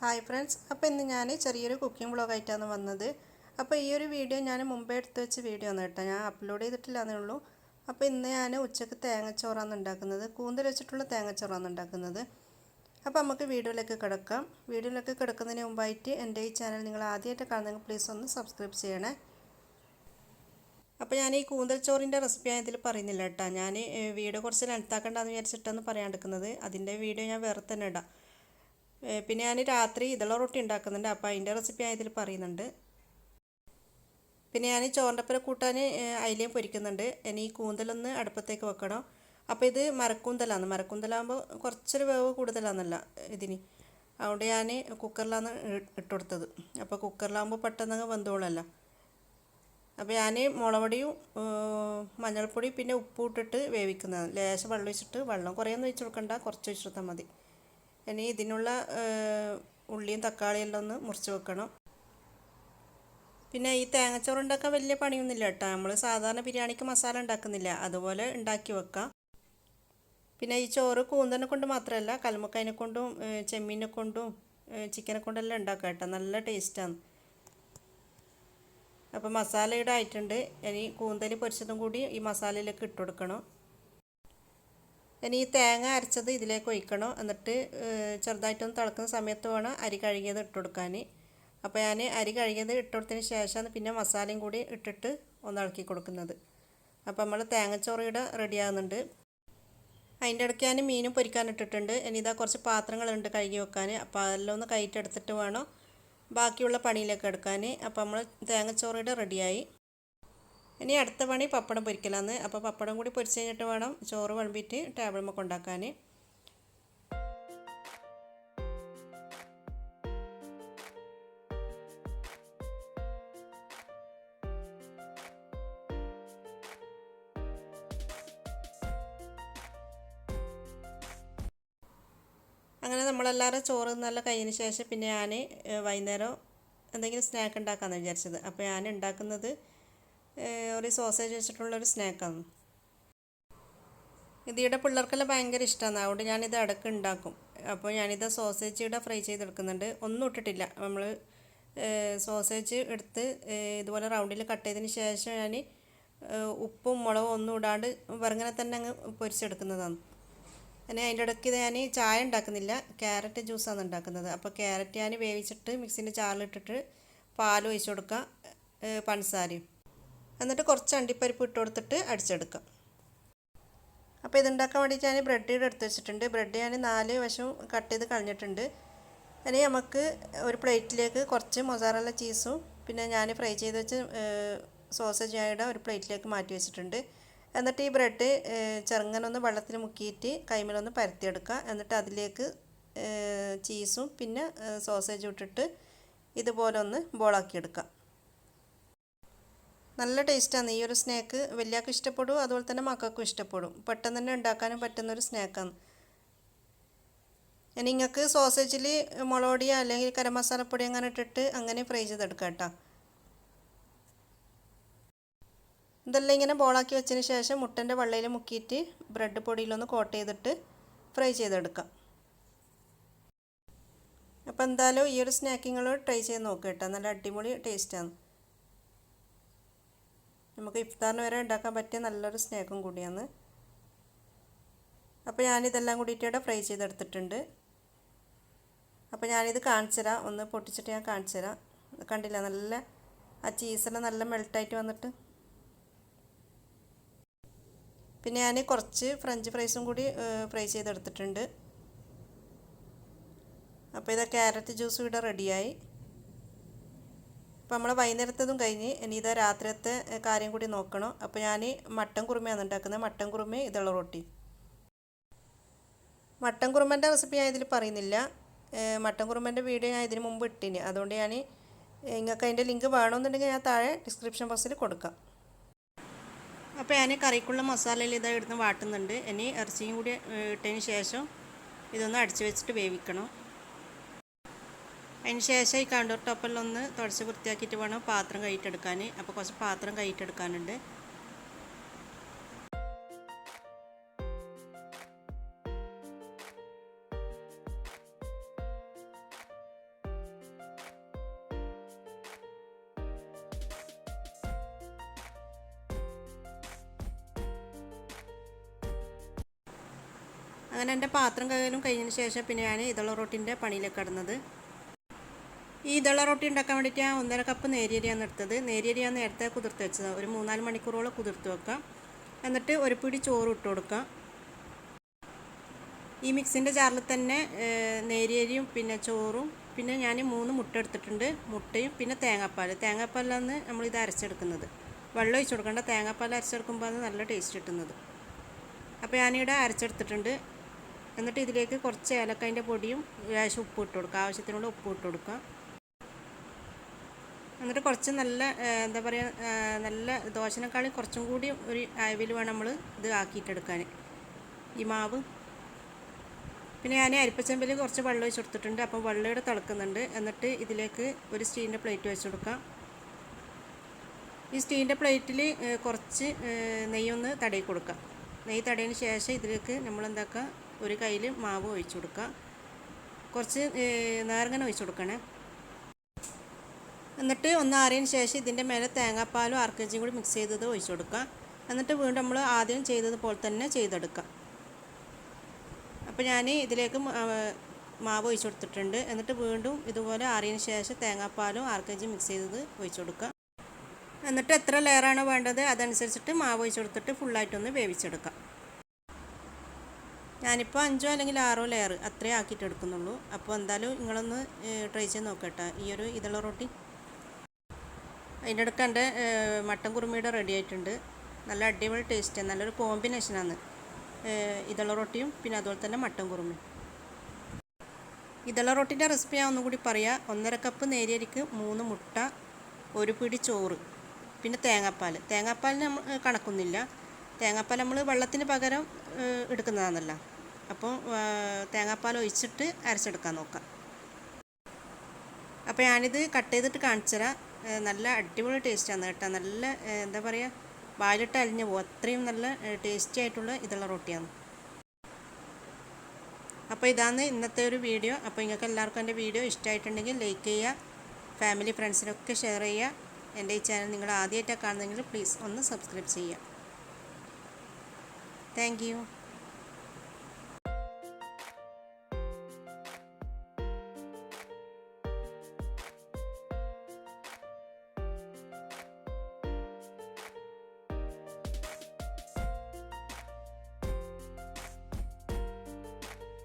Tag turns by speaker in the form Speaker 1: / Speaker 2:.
Speaker 1: Hi friends, അപ്പോൾ ഇന്ന് ഞാൻ ചെറിയൊരു കുക്കിംഗ് വ്ളോഗായിട്ടാണ് വന്നത്. അപ്പോൾ ഈ ഒരു വീഡിയോ ഞാൻ മുമ്പേ എടുത്ത് വെച്ച വീഡിയോ ആണ് കേട്ടോ, ഞാൻ അപ്ലോഡ് ചെയ്തിട്ടില്ലെന്നേ ഉള്ളൂ. അപ്പോൾ ഇന്ന് ഞാൻ ഉച്ചക്ക് തേങ്ങച്ചോറാണ് ഉണ്ടാക്കുന്നത്, കൂന്തൽ വെച്ചിട്ടുള്ള തേങ്ങച്ചോറാണ് ഉണ്ടാക്കുന്നത്. അപ്പോൾ നമുക്ക് വീഡിയോയിലേക്ക് കിടക്കാം. വീഡിയോയിലേക്ക് കിടക്കുന്നതിന് മുമ്പായിട്ട് എൻ്റെ ഈ ചാനൽ നിങ്ങൾ ആദ്യമായിട്ട് കാണുന്നെങ്കിൽ പ്ലീസ് ഒന്ന് സബ്സ്ക്രൈബ് ചെയ്യണേ. അപ്പോൾ ഞാൻ ഈ കൂന്തൽ ചോറിൻ്റെ റെസിപ്പി ഇതിൽ പറയുന്നില്ല കേട്ടോ, ഞാൻ വീഡിയോ കുറച്ച് ലെങ്താക്കണ്ടെന്ന് വിചാരിച്ചിട്ടാണ് പറയാണ്ടിരിക്കുന്നത്. അതിൻ്റെ വീഡിയോ ഞാൻ വേറെ തന്നെ ഇടാം. പിന്നെ ഞാൻ രാത്രി ഇതള റൊട്ടി ഉണ്ടാക്കുന്നുണ്ട്, അപ്പോൾ അതിൻ്റെ റെസിപ്പി ഞാൻ ഇതിൽ പറയുന്നുണ്ട്. പിന്നെ ഞാൻ ചോറിൻ്റെ ഒപ്പം കൂട്ടാൻ അയിലയും പൊരിക്കുന്നുണ്ട്. ഇനി ഈ കൂന്തലൊന്ന് അടുപ്പത്തേക്ക് വെക്കണം. അപ്പോൾ ഇത് മരക്കൂന്തലാണ്. മരക്കൂന്തലാകുമ്പോൾ കുറച്ചൊരു വേവ് കൂടുതലാണെന്നല്ല ഇതിന്, അതുകൊണ്ട് ഞാൻ കുക്കറിലാണ് ഇട്ടുകൊടുത്തത്. അപ്പോൾ കുക്കറിലാകുമ്പോൾ പെട്ടെന്ന് വെന്തോളല്ലോ. അപ്പോൾ ഞാൻ മുളകുപൊടിയും മഞ്ഞൾപ്പൊടി പിന്നെ ഉപ്പും ഇട്ടിട്ട് വേവിക്കുന്നതാണ്. ലേശം വെള്ളം ഒഴിച്ചിട്ട്, വെള്ളം കുറേയൊന്നും ഒഴിച്ച് കൊടുക്കണ്ട, കുറച്ച് ഒഴിച്ചിട്ടാൽ മതി. ഇനി ഇതിനുള്ള ഉള്ളിയും തക്കാളിയും എല്ലാം ഒന്ന് മുറിച്ച് വെക്കണം. പിന്നെ ഈ തേങ്ങച്ചോറ് ഉണ്ടാക്കാൻ വലിയ പണിയൊന്നുമില്ല കേട്ടോ, നമ്മൾ സാധാരണ ബിരിയാണിക്ക് മസാല ഉണ്ടാക്കുന്നില്ല, അതുപോലെ ഉണ്ടാക്കി വെക്കാം. പിന്നെ ഈ ചോറ് കൂന്തലിനെ കൊണ്ട് മാത്രമല്ല, കല്ലുമ്മക്കായനെ കൊണ്ടും ചെമ്മീനെ കൊണ്ടും ചിക്കനെ കൊണ്ടെല്ലാം ഉണ്ടാക്കാം കേട്ടോ, നല്ല ടേസ്റ്റാണ്. അപ്പോൾ മസാലയുടെ ആയിട്ടുണ്ട്. ഇനി കൂന്തൽ പൊരിച്ചതും കൂടി ഈ മസാലയിലേക്ക് ഇട്ട് കൊടുക്കണം. ഇനി ഈ തേങ്ങ അരച്ചത് ഇതിലേക്ക് ഒഴിക്കണം. എന്നിട്ട് ചെറുതായിട്ടൊന്ന് തിളക്കുന്ന സമയത്ത് വേണം അരി കഴുകിയത് ഇട്ട് കൊടുക്കാൻ. അപ്പോൾ ഞാൻ അരി കഴുകിയത് ഇട്ട് കൊടുത്തതിന് ശേഷമാണ് പിന്നെ മസാലയും കൂടി ഇട്ടിട്ട് ഒന്ന് ഇളക്കി കൊടുക്കുന്നത്. അപ്പോൾ നമ്മൾ തേങ്ങച്ചോറിയുടെ റെഡിയാകുന്നുണ്ട്. അതിൻ്റെ ഇടയ്ക്ക് ഞാൻ മീനും പൊരിക്കാൻ ഇട്ടിട്ടുണ്ട്. ഇനി ഇതാ കുറച്ച് പാത്രങ്ങളുണ്ട് കഴുകി വെക്കാൻ, അപ്പോൾ അതെല്ലാം ഒന്ന് കയറ്റെടുത്തിട്ട് വേണം ബാക്കിയുള്ള പണിയിലേക്ക് എടുക്കാൻ. അപ്പോൾ നമ്മൾ തേങ്ങച്ചോറിയുടെ റെഡിയായി. ഇനി അടുത്ത പണി പപ്പടം പൊരിക്കലാന്ന്. അപ്പോൾ പപ്പടം കൂടി പൊരിച്ച് കഴിഞ്ഞിട്ട് വേണം ചോറ് വിളമ്പിയിട്ട് ടേബിളിൽ കൊണ്ടാക്കാൻ. അങ്ങനെ നമ്മളെല്ലാവരും ചോറ് നല്ല കഴിഞ്ഞതിന് ശേഷം പിന്നെ ഞാൻ വൈകുന്നേരം എന്തെങ്കിലും സ്നാക്ക് ഉണ്ടാക്കാമെന്ന് വിചാരിച്ചത്. അപ്പോൾ ഞാൻ ഉണ്ടാക്കുന്നത് ഒരു സോസേജ് വെച്ചിട്ടുള്ളൊരു സ്നാക്കാണ്. ഇതിവിടെ പിള്ളേർക്കെല്ലാം ഭയങ്കര ഇഷ്ടമാണ്, അതുകൊണ്ട് ഞാനിത് ഇടയ്ക്ക് ഉണ്ടാക്കും. അപ്പോൾ ഞാനിത് സോസേജ് ഇവിടെ ഫ്രൈ ചെയ്തെടുക്കുന്നുണ്ട്. ഒന്നും ഇട്ടിട്ടില്ല, നമ്മൾ സോസേജ് എടുത്ത് ഇതുപോലെ റൗണ്ടിൽ കട്ട് ചെയ്തതിന് ശേഷം ഞാൻ ഉപ്പും മുളകും ഒന്നും ഇടാണ്ട് വെറുങ്ങനെ തന്നെ അങ്ങ് പൊരിച്ചെടുക്കുന്നതാണ്. പിന്നെ അതിൻ്റെ ഇടയ്ക്ക് ഞാൻ ചായ ഉണ്ടാക്കുന്നില്ല, ക്യാരറ്റ് ജ്യൂസാണ് ഉണ്ടാക്കുന്നത്. അപ്പോൾ ക്യാരറ്റ് ഞാൻ വേവിച്ചിട്ട് മിക്സിൻ്റെ ജാറിലിട്ടിട്ട് പാൽ ഒഴിച്ച് കൊടുക്കുക, പഞ്ചസാരയും, എന്നിട്ട് കുറച്ച് അണ്ടിപ്പരിപ്പ് ഇട്ട് കൊടുത്തിട്ട് അടിച്ചെടുക്കാം. അപ്പോൾ ഇതുണ്ടാക്കാൻ വേണ്ടിയിട്ട് ഞാൻ ബ്രെഡ് എടുത്ത് വെച്ചിട്ടുണ്ട്. ബ്രെഡ് ഞാൻ 4 വശവും കട്ട് ചെയ്ത് കളഞ്ഞിട്ടുണ്ട്. ഇനി നമുക്ക് ഒരു പ്ലേറ്റിലേക്ക് കുറച്ച് മൊസറല്ല ചീസും പിന്നെ ഞാൻ ഫ്രൈ ചെയ്ത് വെച്ച് സോസേജ് ആയിട്ട് ഒരു പ്ലേറ്റിലേക്ക് മാറ്റി വെച്ചിട്ടുണ്ട്. എന്നിട്ട് ഈ ബ്രെഡ് ചെറുങ്ങനൊന്ന് വെള്ളത്തിൽ മുക്കിയിട്ട് കൈമേലൊന്ന് പരത്തിയെടുക്കുക. എന്നിട്ട് അതിലേക്ക് ചീസും പിന്നെ സോസേജും ഇട്ടിട്ട് ഇതുപോലെ ഒന്ന് ബോളാക്കിയെടുക്കാം. നല്ല ടേസ്റ്റാണ് ഈ ഒരു സ്നാക്ക്. വലിയാൾക്കും ഇഷ്ടപ്പെടും, അതുപോലെ തന്നെ മക്കൾക്കും ഇഷ്ടപ്പെടും. പെട്ടെന്ന് തന്നെ ഉണ്ടാക്കാനും പറ്റുന്നൊരു സ്നാക്കാണ്. ഇനി നിങ്ങൾക്ക് സോസേജിൽ മുളകൊടിയോ അല്ലെങ്കിൽ ഗരം മസാലപ്പൊടി അങ്ങനെ ഇട്ടിട്ട് അങ്ങനെ ഫ്രൈ ചെയ്തെടുക്കാം കേട്ടോ. ഇതെല്ലാം ഇങ്ങനെ ബോളാക്കി വെച്ചതിന് ശേഷം മുട്ടൻ്റെ വെള്ളയിൽ മുക്കിയിട്ട് ബ്രെഡ് പൊടിയിലൊന്ന് കോട്ട് ചെയ്തിട്ട് ഫ്രൈ ചെയ്തെടുക്കാം. അപ്പോൾ എന്തായാലും ഈ ഒരു സ്നാക്കിങ്ങൾ ട്രൈ ചെയ്ത് നോക്കുക കേട്ടോ, നല്ല അടിപൊളി ടേസ്റ്റാണ്. നമുക്ക് ഇഫ്താറിന് വരെ ഉണ്ടാക്കാൻ പറ്റിയ നല്ലൊരു സ്നാക്കും കൂടിയാണ്. അപ്പോൾ ഞാനിതെല്ലാം കൂടിയിട്ട് ഫ്രൈ ചെയ്തെടുത്തിട്ടുണ്ട്. അപ്പോൾ ഞാനിത് കാണിച്ചു തരാം, ഒന്ന് പൊട്ടിച്ചിട്ട് ഞാൻ കാണിച്ചു തരാം. കണ്ടില്ല, നല്ല ആ ചീസെല്ലാം നല്ല മെൽട്ടായിട്ട് വന്നിട്ട്. പിന്നെ ഞാൻ കുറച്ച് ഫ്രഞ്ച് ഫ്രൈസും കൂടി ഫ്രൈ ചെയ്തെടുത്തിട്ടുണ്ട്. അപ്പോൾ ഇത് ക്യാരറ്റ് ജ്യൂസ് ഇവിടെ റെഡിയായി. അപ്പോൾ നമ്മൾ വൈകുന്നേരത്തതും കഴിഞ്ഞ് ഇനി ഇതാ രാത്രിയത്തെ കാര്യം കൂടി നോക്കണം. അപ്പോൾ ഞാൻ മട്ടൻ കുറുമയാണ് ഉണ്ടാക്കുന്നത്, മട്ടൻ കുറുമ ഇതുള്ള റൊട്ടി. മട്ടൻ കുറുമൻ്റെ റെസിപ്പി ഞാൻ ഇതിൽ പറയുന്നില്ല, മട്ടൻ കുറുമൻ്റെ വീഡിയോ ഞാൻ ഇതിന് മുമ്പ് ഇട്ടിന്, അതുകൊണ്ട് ഞാൻ നിങ്ങൾക്ക് അതിൻ്റെ ലിങ്ക് വേണമെന്നുണ്ടെങ്കിൽ ഞാൻ താഴെ ഡിസ്ക്രിപ്ഷൻ ബോക്സിൽ കൊടുക്കാം. അപ്പോൾ ഞാൻ കറിക്കുള്ള മസാലയിൽ ഇതാ എടുത്ത് വാട്ടുന്നുണ്ട്. ഇനി ഇറച്ചിയും കൂടി ഇട്ടതിന് ശേഷം ഇതൊന്ന് അടിച്ച് വെച്ചിട്ട് വേവിക്കണം. അതിന് ശേഷം ഈ കൗണ്ടർ ടോപ്പെല്ലാം ഒന്ന് തുടച്ച് വൃത്തിയാക്കിയിട്ട് വേണം പാത്രം കഴുകിയിട്ടെടുക്കാൻ. അപ്പോൾ കുറച്ച് പാത്രം കഴുകിയിട്ടെടുക്കാനുണ്ട്. അങ്ങനെ എൻ്റെ പാത്രം കഴുകലും കഴിഞ്ഞതിന് ശേഷം പിന്നെ ഞാൻ ഇതള റൊട്ടിൻ്റെ പണിയിലേക്ക് കടന്നത്. ഈ ഇതള റൊട്ടി ഉണ്ടാക്കാൻ വേണ്ടിയിട്ട് ഞാൻ 1.5 കപ്പ് നേരിയരിയാണ് എടുത്തത്. നേരിയരിയാണ് നേരത്തെ കുതിർത്ത് വെച്ചത്. ഒരു 3-4 മണിക്കൂറോളം കുതിർത്ത് വെക്കാം. എന്നിട്ട് ഒരു പിടി ചോറ് ഇട്ട് കൊടുക്കാം. ഈ മിക്സിൻ്റെ ജാറിൽ തന്നെ നേരിയരിയും പിന്നെ ചോറും പിന്നെ ഞാൻ 3 മുട്ട എടുത്തിട്ടുണ്ട്. മുട്ടയും പിന്നെ തേങ്ങാപ്പാലാണ് നമ്മളിത് അരച്ചെടുക്കുന്നത്. വെള്ളം ഒഴിച്ച് കൊടുക്കേണ്ട, തേങ്ങാപ്പാൽ അരച്ചെടുക്കുമ്പോൾ അത് നല്ല ടേസ്റ്റ് കിട്ടുന്നത്. അപ്പോൾ ഞാനിവിടെ അരച്ചെടുത്തിട്ടുണ്ട്. എന്നിട്ട് ഇതിലേക്ക് കുറച്ച് ഏലക്കായൻ്റെ പൊടിയും ലേശം ഉപ്പ് ഇട്ട് കൊടുക്കുക. ആവശ്യത്തിനുള്ള ഉപ്പ് ഇട്ട് കൊടുക്കുക. എന്നിട്ട് കുറച്ച് നല്ല എന്താ പറയുക, നല്ല ദോശനേക്കാളും കുറച്ചും കൂടി ഒരു അയവിൽ വേണം നമ്മൾ ഇത് ആക്കിയിട്ടെടുക്കാൻ ഈ മാവ്. പിന്നെ ഞാൻ അരിപ്പച്ചെമ്പിൽ കുറച്ച് വെള്ളം ഒഴിച്ച് കൊടുത്തിട്ടുണ്ട്. അപ്പോൾ വെള്ളം ഇവിടെ തിളക്കുന്നുണ്ട്. എന്നിട്ട് ഇതിലേക്ക് ഒരു സ്റ്റീലിൻ്റെ പ്ലേറ്റ് വെച്ച് കൊടുക്കാം. ഈ സ്റ്റീലിൻ്റെ പ്ലേറ്റിൽ കുറച്ച് നെയ്യൊന്ന് തടയി കൊടുക്കുക. നെയ്യ് തടയിന് ശേഷം ഇതിലേക്ക് നമ്മൾ എന്താക്കുക, ഒരു കയ്യിൽ മാവ് ഒഴിച്ച് കൊടുക്കുക. കുറച്ച് നേർങ്ങനെ ഒഴിച്ച് കൊടുക്കണേ. എന്നിട്ട് ഒന്ന് ആറിയതിന് ശേഷം ഇതിൻ്റെ മേലെ തേങ്ങാപ്പാലും ആർക്കഞ്ചിയും കൂടി മിക്സ് ചെയ്തത് ഒഴിച്ച് കൊടുക്കുക. എന്നിട്ട് വീണ്ടും നമ്മൾ ആദ്യം ചെയ്തതുപോലെ തന്നെ ചെയ്തെടുക്കുക. അപ്പോൾ ഞാൻ ഇതിലേക്ക് മാവ് ഒഴിച്ച് കൊടുത്തിട്ടുണ്ട്. എന്നിട്ട് വീണ്ടും ഇതുപോലെ ആറിയതിന് ശേഷം തേങ്ങാപ്പാലും ആർക്കഞ്ചിയും മിക്സ് ചെയ്തത് ഒഴിച്ച് കൊടുക്കുക. എന്നിട്ട് എത്ര ലെയറാണോ വേണ്ടത് അതനുസരിച്ചിട്ട് മാവ് ഒഴിച്ച് കൊടുത്തിട്ട് ഫുള്ളായിട്ടൊന്ന് വേവിച്ചെടുക്കാം. ഞാനിപ്പോൾ 5 അല്ലെങ്കിൽ 6 ലെയർ അത്രേ ആക്കിയിട്ട് എടുക്കുന്നുള്ളൂ. അപ്പോൾ എന്തായാലും നിങ്ങളൊന്ന് ട്രൈ ചെയ്ത് നോക്കട്ടെ ഈ ഒരു ഇതള റൊട്ടി. അതിൻ്റെ ഇടയ്ക്ക് എൻ്റെ മട്ടൻ കുറുമയുടെ റെഡി ആയിട്ടുണ്ട്. നല്ല അടിപൊളി ടേസ്റ്റ്, നല്ലൊരു കോമ്പിനേഷനാണ് ഇതള റൊട്ടിയും പിന്നെ അതുപോലെ തന്നെ മട്ടൻ കുറുമയും. ഇതള റൊട്ടിൻ്റെ റെസിപ്പി ഞാൻ ഒന്നും കൂടി പറയാം. 1.5 കപ്പ് നേരിയരിക്ക് 3 മുട്ട, ഒരു പിടി ചോറ്, പിന്നെ തേങ്ങാപ്പാലിന് നമ്മൾ കണക്കൊന്നുമില്ല. തേങ്ങാപ്പാൽ നമ്മൾ വെള്ളത്തിന് പകരം എടുക്കുന്നതാണല്ലോ. അപ്പോൾ തേങ്ങാപ്പാൽ ഒഴിച്ചിട്ട് അരച്ചെടുക്കാൻ നോക്കാം. അപ്പോൾ ഞാനിത് കട്ട് ചെയ്തിട്ട് കാണിച്ചു തരാം. നല്ല അടിപൊളി ടേസ്റ്റാണ് കേട്ടോ. നല്ല എന്താ പറയുക, വായിലിട്ട് അലിഞ്ഞു പോകും, അത്രയും നല്ല ടേസ്റ്റി ആയിട്ടുള്ള ഇതുള്ള റൊട്ടിയാണ്. അപ്പോൾ ഇതാണ് ഇന്നത്തെ ഒരു വീഡിയോ. അപ്പോൾ നിങ്ങൾക്ക് എല്ലാവർക്കും എൻ്റെ വീഡിയോ ഇഷ്ടമായിട്ടുണ്ടെങ്കിൽ ലൈക്ക് ചെയ്യുക, ഫാമിലി ഫ്രണ്ട്സിനൊക്കെ ഷെയർ ചെയ്യുക. എൻ്റെ ഈ ചാനൽ നിങ്ങൾ ആദ്യമായിട്ടാണ് കാണുന്നതെങ്കിൽ പ്ലീസ് ഒന്ന് സബ്സ്ക്രൈബ് ചെയ്യുക. Thank you.